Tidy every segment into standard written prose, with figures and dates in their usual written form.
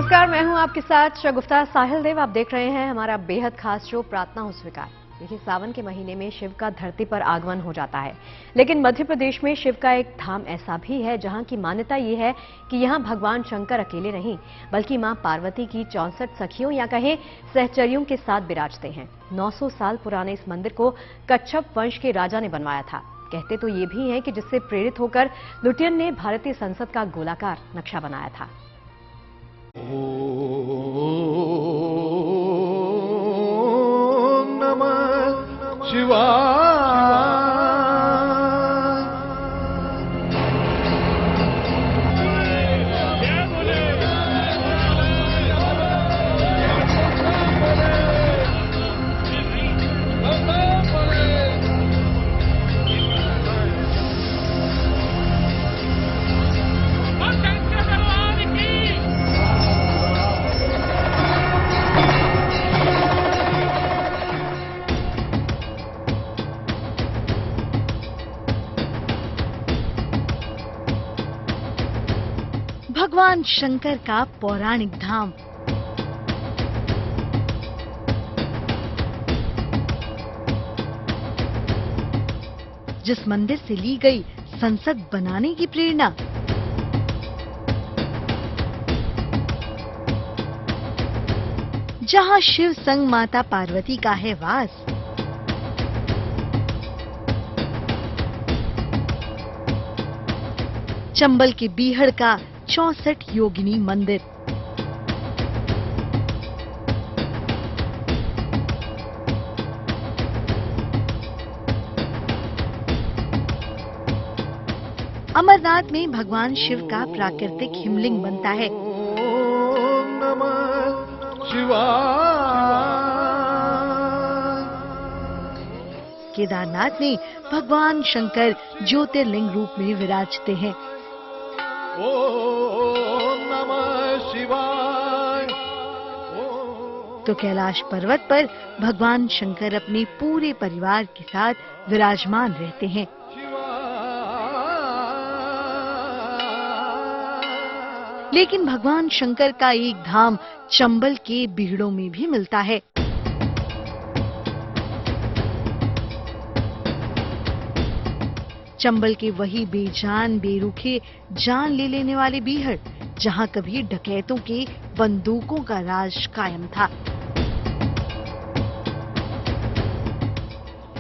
नमस्कार, मैं हूं आपके साथ शगुफ्ता साहिल देव। आप देख रहे हैं हमारा बेहद खास शो प्रार्थना हो स्वीकार। देखिए, सावन के महीने में शिव का धरती पर आगमन हो जाता है, लेकिन मध्य प्रदेश में शिव का एक धाम ऐसा भी है जहां की मान्यता ये है कि यहां भगवान शंकर अकेले नहीं बल्कि मां पार्वती की 64 सखियों या कहें सहचरियों के साथ विराजते हैं। 900 साल पुराने इस मंदिर को कच्छप वंश के राजा ने बनवाया था। कहते तो ये भी हैं कि जिससे प्रेरित होकर लुटियन ने भारतीय संसद का गोलाकार नक्शा बनाया था। ओम नमः शिवाय। भगवान शंकर का पौराणिक धाम। जिस मंदिर से ली गई संसद बनाने की प्रेरणा। जहां शिव संग माता पार्वती का है वास। चंबल के बीहड़ का 64 योगिनी मंदिर। अमरनाथ में भगवान शिव का प्राकृतिक हिमलिंग बनता है। ओम नमः शिवाय। केदारनाथ में भगवान शंकर ज्योतिर्लिंग रूप में विराजते हैं। ओम नमः शिवाय। तो कैलाश पर्वत पर भगवान शंकर अपने पूरे परिवार के साथ विराजमान रहते हैं। लेकिन भगवान शंकर का एक धाम चंबल के बीहड़ों में भी मिलता है। चंबल के वही बेजान बेरुखे जान ले लेने वाले बीहड़, जहां कभी डकैतों के बंदूकों का राज कायम था।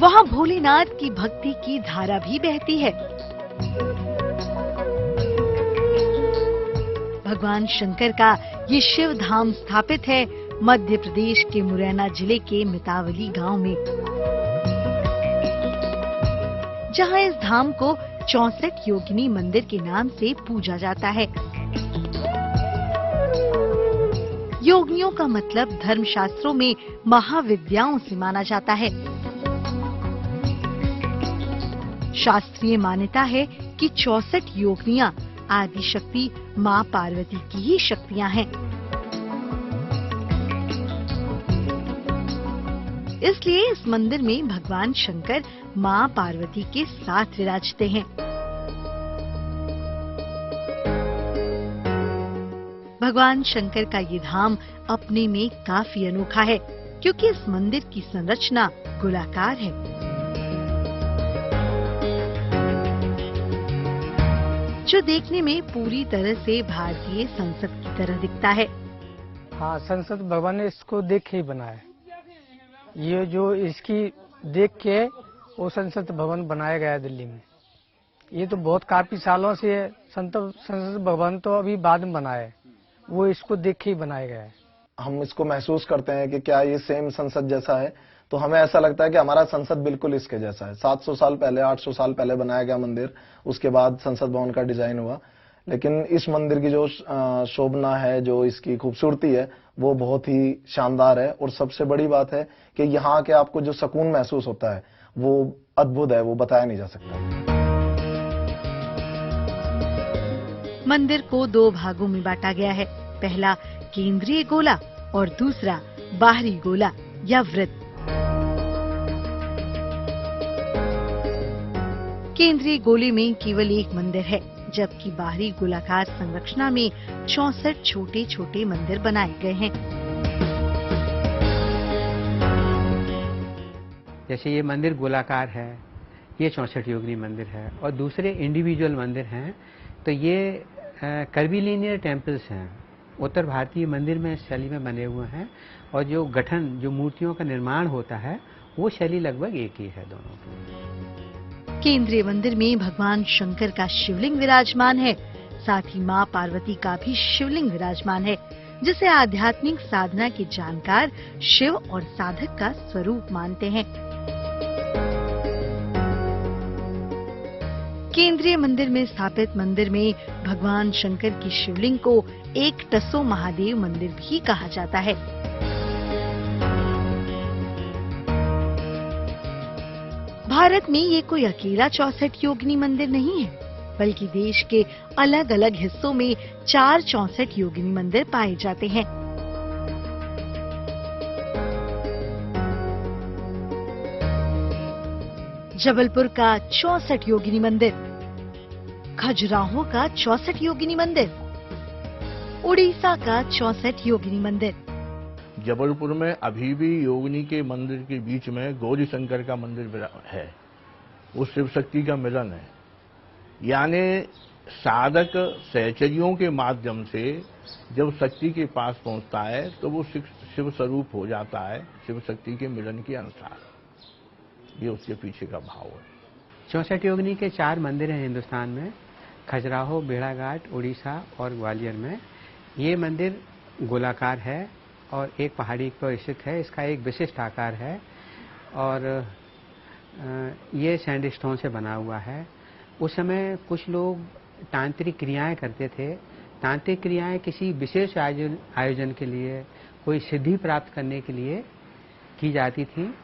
वहां भोलेनाथ की भक्ति की धारा भी बहती है। भगवान शंकर का ये शिव धाम स्थापित है मध्य प्रदेश के मुरैना जिले के मितावली गांव में, जहां इस धाम को 64 योगिनी मंदिर के नाम से पूजा जाता है। योगिनियों का मतलब धर्मशास्त्रों में महाविद्याओं से माना जाता है। शास्त्रीय मान्यता है कि 64 योगिनियां आदि शक्ति मां पार्वती की ही शक्तियां हैं। इसलिए इस मंदिर में भगवान शंकर मां पार्वती के साथ विराजते हैं। भगवान शंकर का ये धाम अपने में काफी अनोखा है, क्योंकि इस मंदिर की संरचना गोलाकार है। जो देखने में पूरी तरह से भारतीय संसद की तरह दिखता है। हाँ, संसद भवन ने इसको देख के ही बनाया। ये जो इसकी देख के वो संसद भवन बनाया गया है दिल्ली में। ये तो बहुत काफी सालों से संसद भवन तो अभी बाद में बनाया है, वो इसको देख के ही बनाया गया है। हम इसको महसूस करते हैं कि क्या ये सेम संसद जैसा है, तो हमें ऐसा लगता है कि हमारा संसद बिल्कुल इसके जैसा है। 700 साल पहले 800 साल पहले बनाया गया मंदिर, उसके बाद संसद भवन का डिजाइन हुआ। लेकिन इस मंदिर की जो शोभना है, जो इसकी खूबसूरती है, वो बहुत ही शानदार है। और सबसे बड़ी बात है कि यहाँ के आपको जो सुकून महसूस होता है वो अद्भुत है, वो बताया नहीं जा सकता। मंदिर को 2 भागों में बांटा गया है। पहला केंद्रीय गोला और दूसरा बाहरी गोला या वृत्त। केंद्रीय गोले में केवल एक मंदिर है, जबकि बाहरी गोलाकार संरचना में 64 छोटे छोटे मंदिर बनाए गए हैं। जैसे ये मंदिर गोलाकार है, ये 64 योगिनी मंदिर है, और दूसरे इंडिविजुअल मंदिर हैं तो ये कर्विलिनियर टेम्पल्स हैं, उत्तर भारतीय मंदिर में शैली में बने हुए हैं, और जो गठन, जो मूर्तियों का निर्माण होता है वो शैली लगभग एक ही है दोनों की। केंद्रीय मंदिर में भगवान शंकर का शिवलिंग विराजमान है, साथ ही मां पार्वती का भी शिवलिंग विराजमान है, जिसे आध्यात्मिक साधना के जानकार शिव और साधक का स्वरूप मानते हैं। केंद्रीय मंदिर में स्थापित मंदिर में भगवान शंकर की शिवलिंग को एक टसो महादेव मंदिर भी कहा जाता है। भारत में ये कोई अकेला 64 योगिनी मंदिर नहीं है, बल्कि देश के अलग अलग हिस्सों में 4 64 योगिनी मंदिर पाए जाते हैं। जबलपुर का 64 योगिनी मंदिर, खजुराहो का 64 योगिनी मंदिर, उड़ीसा का 64 योगिनी मंदिर। जबलपुर में अभी भी योगिनी के मंदिर के बीच में गौरी शंकर का मंदिर है, वो शिव शक्ति का मिलन है। यानी साधक सहचर्यों के माध्यम से जब शक्ति के पास पहुंचता है तो वो शिव स्वरूप हो जाता है, शिव शक्ति के मिलन के अनुसार। ये उसके पीछे का भाव है। 64 योगिनी के 4 मंदिर हैं हिंदुस्तान में, खजुराहो, भेड़ाघाट, उड़ीसा और ग्वालियर में। ये मंदिर गोलाकार है और एक पहाड़ी पर स्थित है। इसका एक विशिष्ट आकार है और ये सैंडस्टोन से बना हुआ है। उस समय कुछ लोग तांत्रिक क्रियाएं करते थे। तांत्रिक क्रियाएं किसी विशेष आयोजन के लिए, कोई सिद्धि प्राप्त करने के लिए की जाती थी,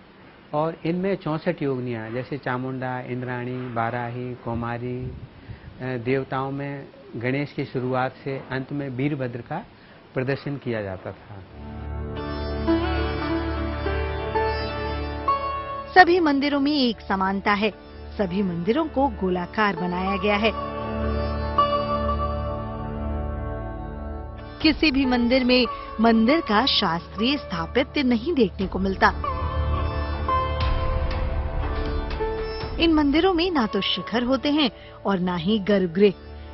और इनमें 64 योगिनियाँ जैसे चामुंडा, इंद्राणी, बाराही, कौमारी, देवताओं में गणेश की शुरुआत से अंत में वीरभद्र का प्रदर्शन किया जाता था। सभी मंदिरों में एक समानता है, सभी मंदिरों को गोलाकार बनाया गया है। किसी भी मंदिर में मंदिर का शास्त्रीय स्थापत्य नहीं देखने को मिलता। इन मंदिरों में ना तो शिखर होते हैं और ना ही गर्भगृह,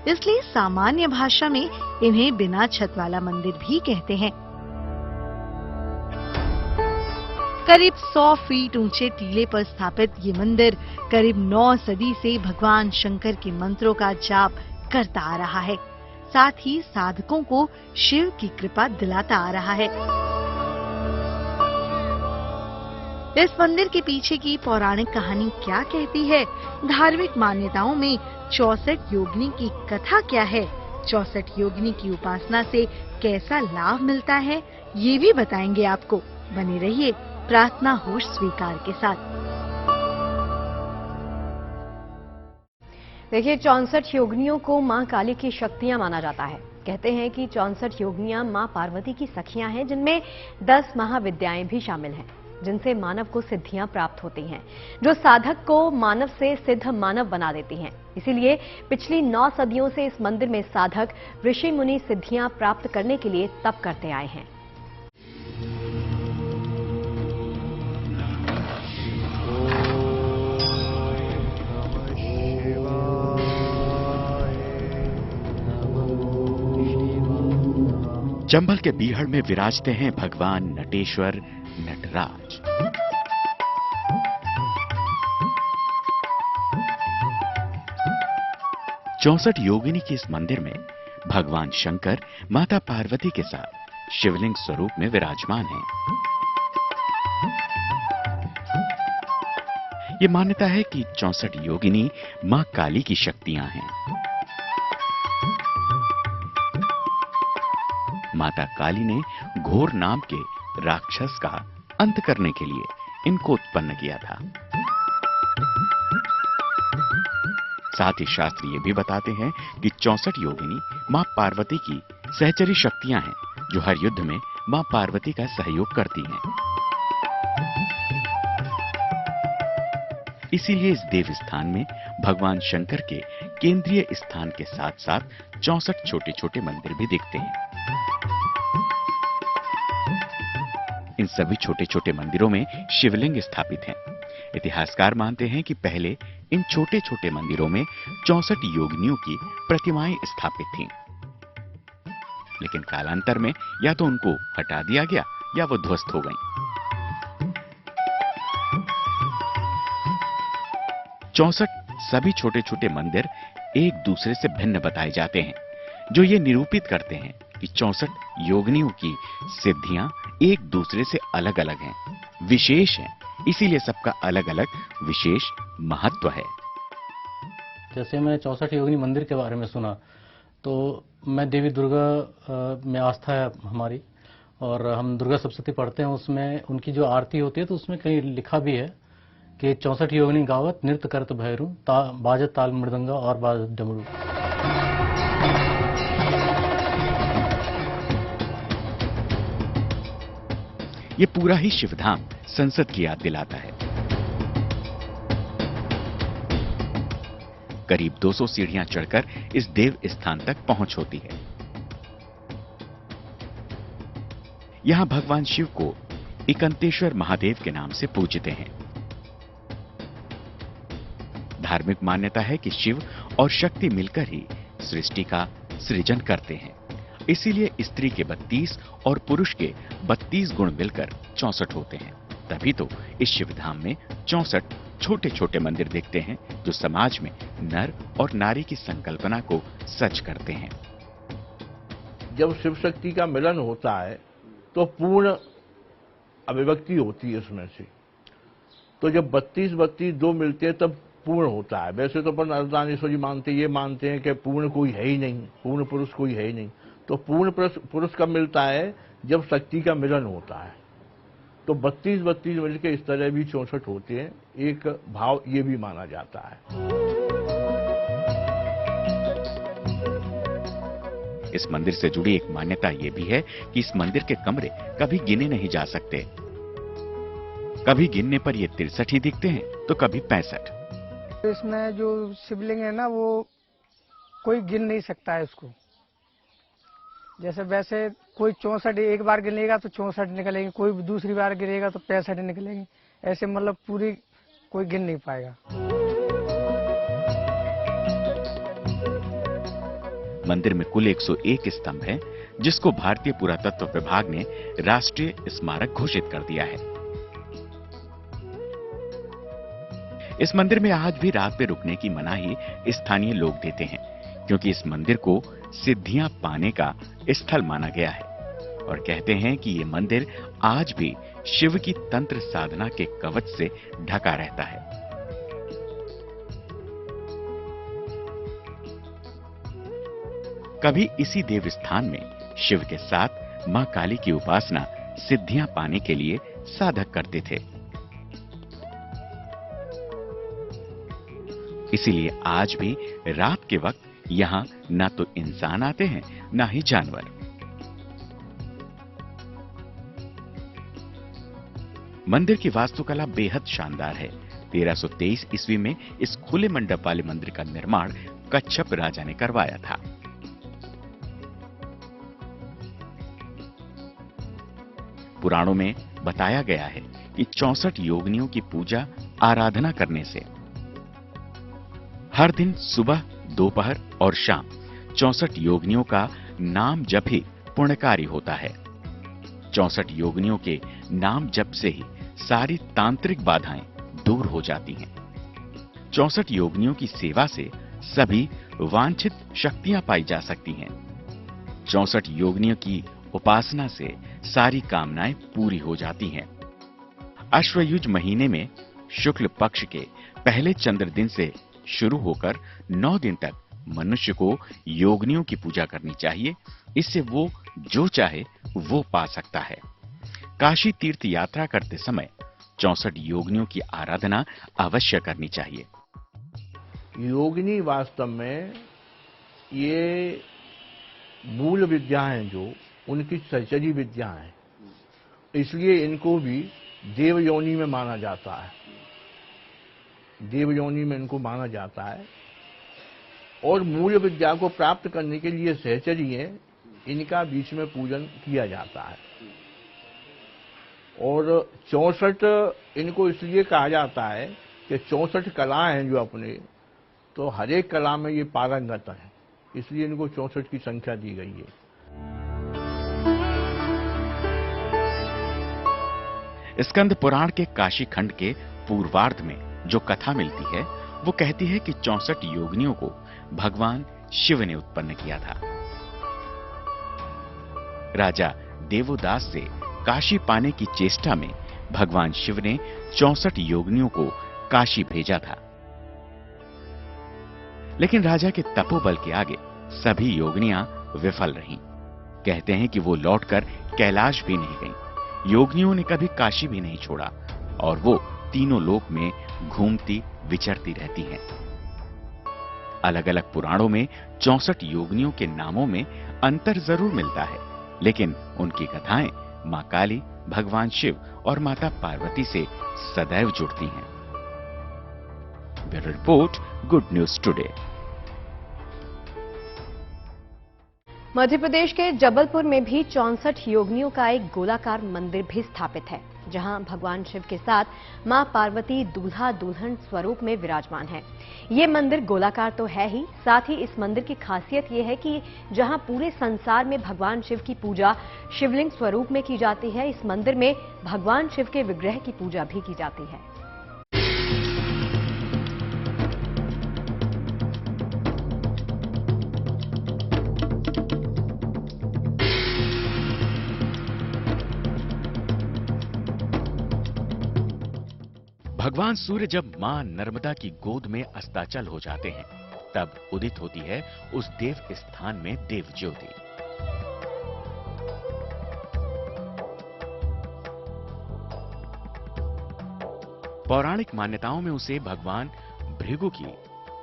इसलिए सामान्य भाषा में इन्हें बिना छत वाला मंदिर भी कहते हैं। करीब 100 फीट ऊंचे टीले पर स्थापित ये मंदिर करीब 9 सदी से भगवान शंकर के मंत्रों का जाप करता आ रहा है, साथ ही साधकों को शिव की कृपा दिलाता आ रहा है। इस मंदिर के पीछे की पौराणिक कहानी क्या कहती है? धार्मिक मान्यताओं में 64 योगिनी की कथा क्या है? 64 योगिनी की उपासना से कैसा लाभ मिलता है, ये भी बताएंगे आपको। बने रहिए प्रार्थना होश स्वीकार के साथ। देखिए, 64 योगिनियों को मां काली की शक्तियां माना जाता है। कहते हैं कि 64 योगिनियां मां पार्वती की सखियां हैं, जिनमें 10 महाविद्याएं भी शामिल हैं, जिनसे मानव को सिद्धियां प्राप्त होती हैं, जो साधक को मानव से सिद्ध मानव बना देती हैं। इसीलिए पिछली 9 सदियों से इस मंदिर में साधक ऋषि मुनि सिद्धियां प्राप्त करने के लिए तप करते आए हैं। चंबल के बीहड़ में विराजते हैं भगवान नटेश्वर नटराज। चौसठ योगिनी के इस मंदिर में भगवान शंकर माता पार्वती के साथ शिवलिंग स्वरूप में विराजमान हैं। ये मान्यता है कि 64 योगिनी मां काली की शक्तियां हैं। माता काली ने घोर नाम के राक्षस का अंत करने के लिए इनको उत्पन्न किया था। साथ ही शास्त्र ये भी बताते हैं कि 64 योगिनी मां पार्वती की सहचरी शक्तियां हैं, जो हर युद्ध में मां पार्वती का सहयोग करती हैं। इसीलिए इस देव स्थान में भगवान शंकर के केंद्रीय स्थान के साथ साथ 64 छोटे छोटे मंदिर भी दिखते हैं। इन सभी छोटे छोटे मंदिरों में शिवलिंग स्थापित हैं। इतिहासकार मानते हैं कि पहले इन छोटे छोटे मंदिरों में 64 योगिनियों की प्रतिमाएं स्थापित थीं। लेकिन कालांतर में या तो उनको हटा दिया गया या वो ध्वस्त हो गईं। 64 सभी छोटे छोटे मंदिर एक दूसरे से भिन्न बताए जाते हैं, जो ये निरूपित करते हैं कि 64 योगिनियों की सिद्धियां एक दूसरे से अलग अलग हैं, विशेष हैं। इसीलिए सबका अलग अलग विशेष महत्व है। जैसे मैं 64 योगिनी मंदिर के बारे में सुना तो मैं देवी दुर्गा में आस्था है हमारी, और हम दुर्गा सप्तशती पढ़ते हैं। उसमें उनकी जो आरती होती है तो उसमें कहीं लिखा भी है कि 64 योगिनी गावत नृत्य करत भैरू बाजत ताल मृदंगा और बाजत डमरू। ये पूरा ही शिवधाम संसद की याद दिलाता है। करीब 200 सीढ़ियां चढ़कर इस देव स्थान तक पहुंच होती है। यहां भगवान शिव को इकंतेश्वर महादेव के नाम से पूजते हैं। धार्मिक मान्यता है कि शिव और शक्ति मिलकर ही सृष्टि का सृजन करते हैं। इसीलिए स्त्री के 32 और पुरुष के 32 गुण मिलकर 64 होते हैं। तभी तो इस शिवधाम में 64 छोटे छोटे मंदिर दिखते हैं, जो समाज में नर और नारी की संकल्पना को सच करते हैं। जब शिव शक्ति का मिलन होता है तो पूर्ण अभिव्यक्ति होती है उसमें से। तो जब 32 दो मिलते हैं तब पूर्ण होता है। वैसे तो अपन अर्धनारीश्वर जी मानते हैं कि पूर्ण कोई है ही नहीं, पूर्ण पुरुष कोई है ही नहीं। तो पूर्ण पुरुष कब मिलता है? जब शक्ति का मिलन होता है। तो 32 मिलकर इस तरह भी 64 होते हैं। एक भाव ये भी माना जाता है। इस मंदिर से जुड़ी एक मान्यता ये भी है कि इस मंदिर के कमरे कभी गिने नहीं जा सकते। कभी गिनने पर ये 63 ही दिखते हैं तो कभी 65। इसमें जो शिवलिंग है ना, वो कोई गिन नहीं सकता है उसको। जैसे वैसे कोई 64 एक बार गिनेगा तो 64 निकलेंगे, कोई दूसरी बार गिनेगा तो 65 निकलेंगे। ऐसे मतलब पूरी कोई गिन नहीं पाएगा। मंदिर में कुल 101 स्तंभ हैं, जिसको भारतीय पुरातत्व विभाग ने राष्ट्रीय स्मारक घोषित कर दिया है। इस मंदिर में आज भी रात में रुकने की मनाही स्थानीय लोग देते हैं, क्योंकि इस मंदिर को सिद्धियां पाने का स्थल माना गया है और कहते हैं कि ये मंदिर आज भी शिव की तंत्र साधना के कवच से ढका रहता है। कभी इसी देव स्थान में शिव के साथ मां काली की उपासना सिद्धियां पाने के लिए साधक करते थे। इसीलिए आज भी रात के वक्त यहां ना तो इंसान आते हैं ना ही जानवर। मंदिर की वास्तुकला बेहद शानदार है। 1323 ईस्वी में इस खुले मंडप वाले मंदिर का निर्माण कच्छप राजा ने करवाया था। पुराणों में बताया गया है कि 64 योगिनियों की पूजा आराधना करने से हर दिन सुबह, दोपहर और शाम 64 योगिनियों का नाम जप ही पुण्यकारी होता है। 64 योगिनियों के नाम जप से ही सारी तांत्रिक बाधाएं दूर हो जाती हैं। 64 योगिनियों की सेवा से सभी वांछित शक्तियां पाई जा सकती हैं। 64 योगिनियों की उपासना से सारी कामनाएं पूरी हो जाती हैं। अश्वयुज महीने में शुक्ल पक्ष के पहले चंद्र दिन से शुरू होकर 9 दिन तक मनुष्य को योगिनियों की पूजा करनी चाहिए। इससे वो जो चाहे वो पा सकता है। काशी तीर्थ यात्रा करते समय 64 योगिनियों की आराधना अवश्य करनी चाहिए। योगिनी वास्तव में ये मूल विद्या हैं, जो उनकी सहचरी विद्या हैं, इसलिए इनको भी देव योनि में माना जाता है। देव योनि में इनको माना जाता है और मूल विद्या को प्राप्त करने के लिए सहचर्य इनका बीच में पूजन किया जाता है। और 64 इनको इसलिए कहा जाता है कि 64 कलाएं हैं जो अपने, तो हर एक कला में ये पारंगत है, इसलिए इनको 64 की संख्या दी गई है। स्कंद पुराण के काशी खंड के पूर्वार्ध में जो कथा मिलती है वो कहती है कि 64 योगिनियों को भगवान शिव ने उत्पन्न किया था। राजा देवोदास से काशी पाने की चेष्टा में भगवान शिव ने 64 योगिनियों को काशी भेजा था, लेकिन राजा के तपोबल के आगे सभी योगिनियां विफल रहीं। कहते हैं कि वो लौटकर कैलाश भी नहीं गईं। योगिनियों ने कभी काशी भी नहीं छोड़ा और वो तीनों लोक में घूमती विचरती रहती हैं। अलग अलग पुराणों में 64 योगिनियों के नामों में अंतर जरूर मिलता है, लेकिन उनकी कथाएं मां काली, भगवान शिव और माता पार्वती से सदैव जुड़ती हैं। Bureau report, good news today. Madhya Pradesh के जबलपुर में भी 64 योगिनियों का एक गोलाकार मंदिर भी स्थापित है, जहां भगवान शिव के साथ मां पार्वती दूल्हा दुल्हन स्वरूप में विराजमान है। ये मंदिर गोलाकार तो है ही, साथ ही इस मंदिर की खासियत ये है कि जहां पूरे संसार में भगवान शिव की पूजा शिवलिंग स्वरूप में की जाती है, इस मंदिर में भगवान शिव के विग्रह की पूजा भी की जाती है। भगवान सूर्य जब मां नर्मदा की गोद में अस्ताचल हो जाते हैं, तब उदित होती है उस देव स्थान में देव ज्योति। पौराणिक मान्यताओं में उसे भगवान भृगु की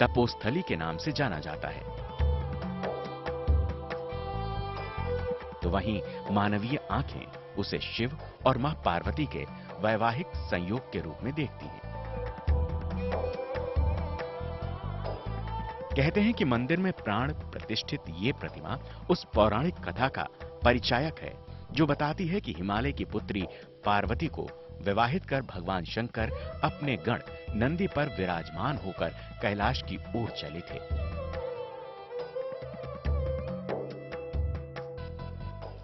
तपोस्थली के नाम से जाना जाता है। तो वहीं मानवीय आंखें उसे शिव और मां पार्वती के वैवाहिक संयोग के रूप में देखती हैं। कहते हैं कि मंदिर में प्राण प्रतिष्ठित ये प्रतिमा उस पौराणिक कथा का परिचायक है जो बताती है कि हिमालय की पुत्री पार्वती को विवाहित कर भगवान शंकर अपने गण नंदी पर विराजमान होकर कैलाश की ओर चले थे।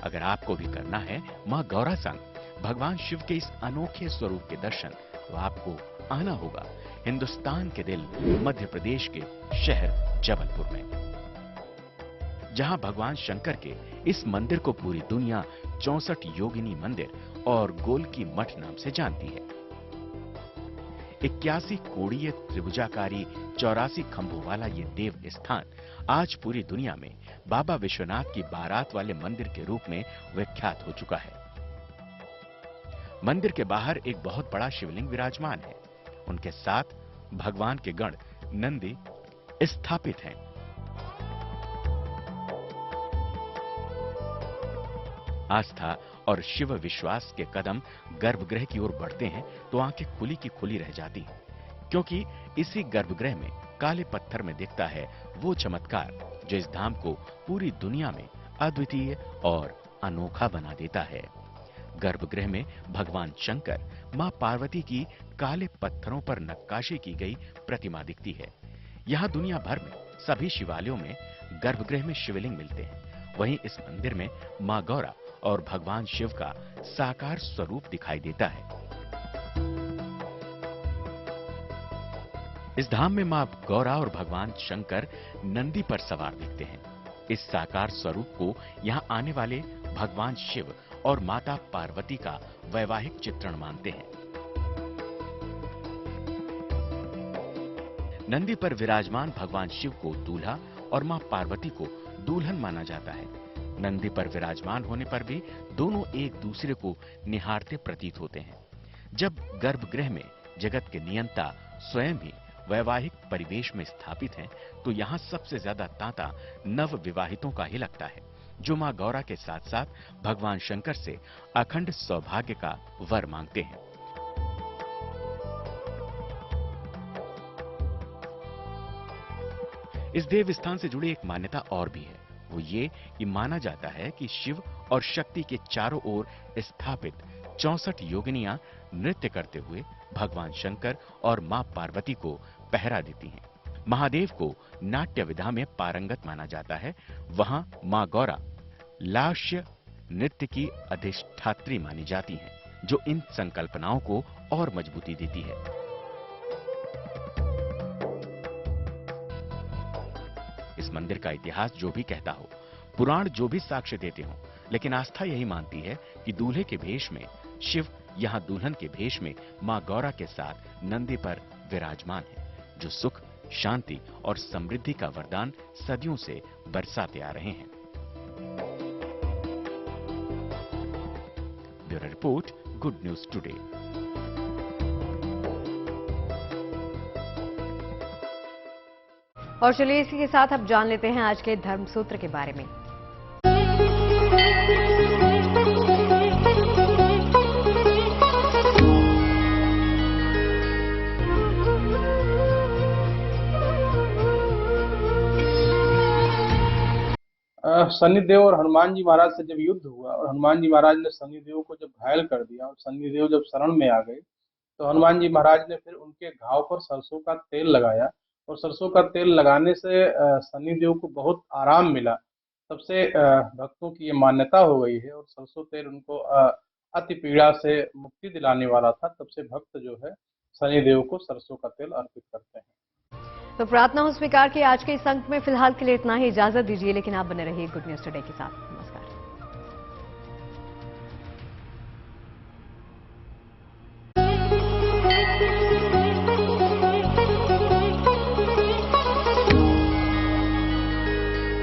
अगर आपको भी करना है मां गौरा संग भगवान शिव के इस अनोखे स्वरूप के दर्शन, तो आपको आना होगा हिंदुस्तान के दिल मध्य प्रदेश के शहर जबलपुर में, जहां भगवान शंकर के इस मंदिर को पूरी दुनिया 64 योगिनी मंदिर और गोलकी मठ नाम से जानती है। 81 कोणीय त्रिभुजाकारी 84 खंभों वाला ये देव स्थान आज पूरी दुनिया में बाबा विश्वनाथ की बारात वाले मंदिर के रूप में विख्यात हो चुका है। मंदिर के बाहर एक बहुत बड़ा शिवलिंग विराजमान है। उनके साथ भगवान के गण नंदी स्थापित हैं। आस्था और शिव विश्वास के कदम गर्भगृह की ओर बढ़ते हैं तो आंखें खुली की खुली रह जाती हैं, क्योंकि इसी गर्भगृह में काले पत्थर में दिखता है वो चमत्कार जो इस धाम को पूरी दुनिया में अद्वितीय और अनोखा बना देता है। गर्भगृह में भगवान शंकर, मां पार्वती की काले पत्थरों पर नक्काशी की गई प्रतिमा दिखती है। यहाँ दुनिया भर में सभी शिवालयों में गर्भगृह में शिवलिंग मिलते हैं, वहीं इस मंदिर में मां गौरा और भगवान शिव का साकार स्वरूप दिखाई देता है। इस धाम में मां गौरा और भगवान शंकर नंदी पर सवार दिखते हैं। इस साकार स्वरूप को यहाँ आने वाले भगवान शिव और माता पार्वती का वैवाहिक चित्रण मानते हैं। नंदी पर विराजमान भगवान शिव को दूल्हा और मां पार्वती को दुल्हन माना जाता है। नंदी पर विराजमान होने पर भी दोनों एक दूसरे को निहारते प्रतीत होते हैं। जब गर्भगृह में जगत के नियंता स्वयं ही वैवाहिक परिवेश में स्थापित हैं, तो यहाँ सबसे ज्यादा तांता नव विवाहितों का ही लगता है, जो मां गौरा के साथ साथ भगवान शंकर से अखंड सौभाग्य का वर मांगते हैं। इस देव स्थान से जुड़ी एक मान्यता और भी है। वो ये कि माना जाता है कि शिव और शक्ति के चारों ओर स्थापित 64 योगिनियां नृत्य करते हुए भगवान शंकर और मां पार्वती को पहरा देती हैं। महादेव को नाट्य विधा में पारंगत माना जाता है। वहां मां गौरा लास्य नृत्य की अधिष्ठात्री मानी जाती हैं, जो इन संकल्पनाओं को और मजबूती देती है। इस मंदिर का इतिहास जो भी कहता हो, पुराण जो भी साक्ष्य देते हो, लेकिन आस्था यही मानती है कि दूल्हे के भेष में शिव यहां दुल्हन के भेष में मां गौरा के साथ नंदी पर विराजमान है, जो सुख, शांति और समृद्धि का वरदान सदियों से बरसाते आ रहे हैं। Bureau report, good news today. और चलिए इसी के साथ अब जान लेते हैं आज के धर्मसूत्र के बारे में। शनिदेव और हनुमान जी महाराज से जब युद्ध हुआ और हनुमान जी महाराज ने शनिदेव को जब घायल कर दिया और शनिदेव जब शरण में आ गए, तो हनुमान जी महाराज ने फिर उनके घाव पर सरसों का तेल लगाया और सरसों का तेल लगाने से शनिदेव को बहुत आराम मिला। तब से भक्तों की ये मान्यता हो गई है और सरसों तेल उनको अति पीड़ा से मुक्ति दिलाने वाला था। तब से भक्त जो है शनिदेव को सरसों का तेल अर्पित करते हैं। तो प्रार्थना हो स्वीकार की आज के इस अंक में फिलहाल के लिए इतना ही। इजाजत दीजिए, लेकिन आप बने रहिए गुड न्यूज टुडे के साथ।